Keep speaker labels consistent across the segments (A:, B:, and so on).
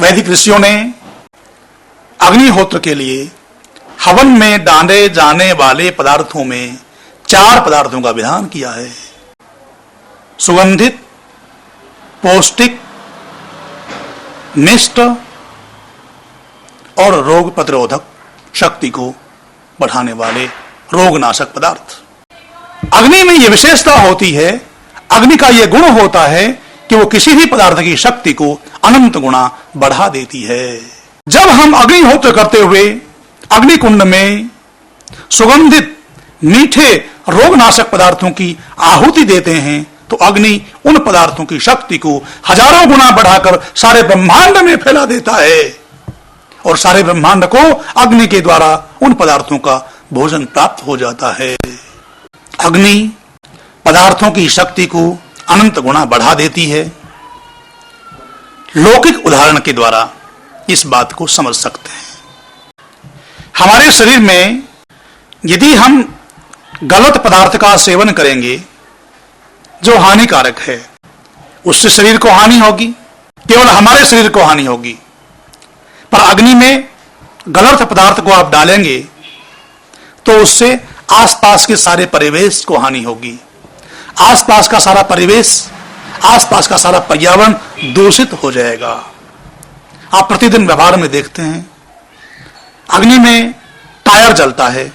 A: वैदिक ऋषियों ने अग्निहोत्र के लिए हवन में डाले जाने वाले पदार्थों में 4 पदार्थों का विधान किया है। सुगंधित, पौष्टिक, मिष्ट और रोग प्रतिरोधक शक्ति को बढ़ाने वाले रोगनाशक पदार्थ। अग्नि में यह विशेषता होती है, अग्नि का यह गुण होता है कि वो किसी भी पदार्थ की शक्ति को अनंत गुना बढ़ा देती है। जब हम अग्निहोत्र करते हुए अग्नि कुंड में सुगंधित, मीठे रोगनाशक पदार्थों की आहुति देते हैं तो अग्नि उन पदार्थों की शक्ति को हजारों गुना बढ़ाकर सारे ब्रह्मांड में फैला देता है और सारे ब्रह्मांड को अग्नि के द्वारा उन पदार्थों का भोजन प्राप्त हो जाता है। अग्नि पदार्थों की शक्ति को अनंत गुना बढ़ा देती है। लौकिक उदाहरण के द्वारा इस बात को समझ सकते हैं। हमारे शरीर में यदि हम गलत पदार्थ का सेवन करेंगे जो हानिकारक है, उससे शरीर को हानि होगी, केवल हमारे शरीर को हानि होगी। पर अग्नि में गलत पदार्थ को आप डालेंगे तो उससे आसपास के सारे परिवेश को हानि होगी। आसपास का सारा परिवेश, आसपास का सारा पर्यावरण दूषित हो जाएगा। आप प्रतिदिन व्यवहार में देखते हैं, अग्नि में टायर जलता है,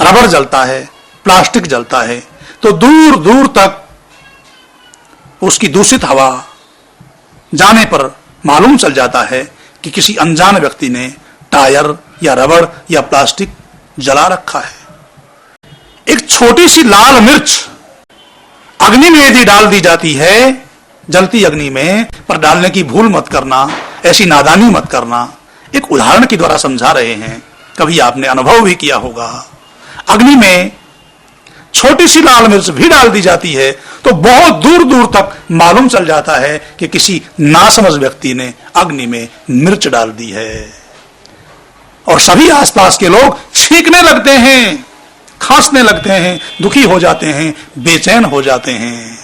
A: रबर जलता है, प्लास्टिक जलता है, तो दूर दूर तक उसकी दूषित हवा जाने पर मालूम चल जाता है कि किसी अनजान व्यक्ति ने टायर या रबर या प्लास्टिक जला रखा है। एक छोटी सी लाल मिर्च अग्नि में यदि डाल दी जाती है, जलती अग्नि में, पर डालने की भूल मत करना, ऐसी नादानी मत करना। एक उदाहरण के द्वारा समझा रहे हैं, कभी आपने अनुभव भी किया होगा। अग्नि में छोटी सी लाल मिर्च भी डाल दी जाती है तो बहुत दूर दूर तक मालूम चल जाता है कि किसी नासमझ व्यक्ति ने अग्नि में मिर्च डाल दी है और सभी आसपास के लोग छींकने लगते हैं, खांसने लगते हैं, दुखी हो जाते हैं, बेचैन हो जाते हैं।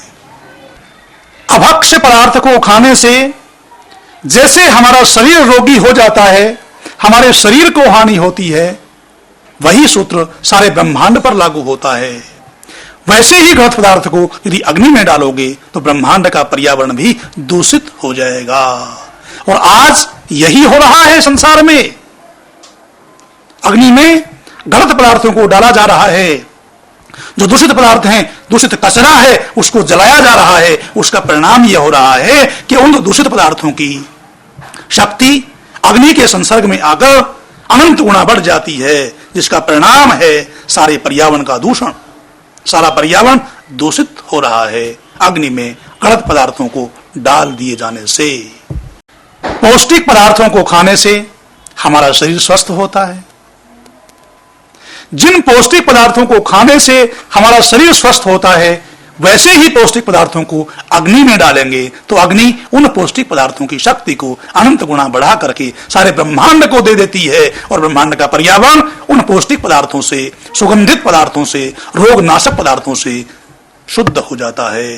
A: अभक्ष्य पदार्थ को खाने से जैसे हमारा शरीर रोगी हो जाता है, हमारे शरीर को हानि होती है, वही सूत्र सारे ब्रह्मांड पर लागू होता है। वैसे ही गलत पदार्थ को यदि अग्नि में डालोगे तो ब्रह्मांड का पर्यावरण भी दूषित हो जाएगा। और आज यही हो रहा है संसार में। अग्नि में गलत पदार्थों को डाला जा रहा है, जो दूषित पदार्थ हैं, दूषित कचरा है, उसको जलाया जा रहा है। उसका परिणाम यह हो रहा है कि उन दूषित पदार्थों की शक्ति अग्नि के संसर्ग में आकर अनंत गुना बढ़ जाती है, जिसका परिणाम है सारे पर्यावरण का दूषण। सारा पर्यावरण दूषित हो रहा है अग्नि में गलत पदार्थों को डाल दिए जाने से। पौष्टिक पदार्थों को खाने से हमारा शरीर स्वस्थ होता है। जिन पौष्टिक पदार्थों को खाने से हमारा शरीर स्वस्थ होता है, वैसे ही पौष्टिक पदार्थों को अग्नि में डालेंगे तो अग्नि उन पौष्टिक पदार्थों की शक्ति को अनंत गुना बढ़ा करके सारे ब्रह्मांड को दे देती है और ब्रह्मांड का पर्यावरण उन पौष्टिक पदार्थों से, सुगंधित पदार्थों से, रोगनाशक पदार्थों से शुद्ध हो जाता है।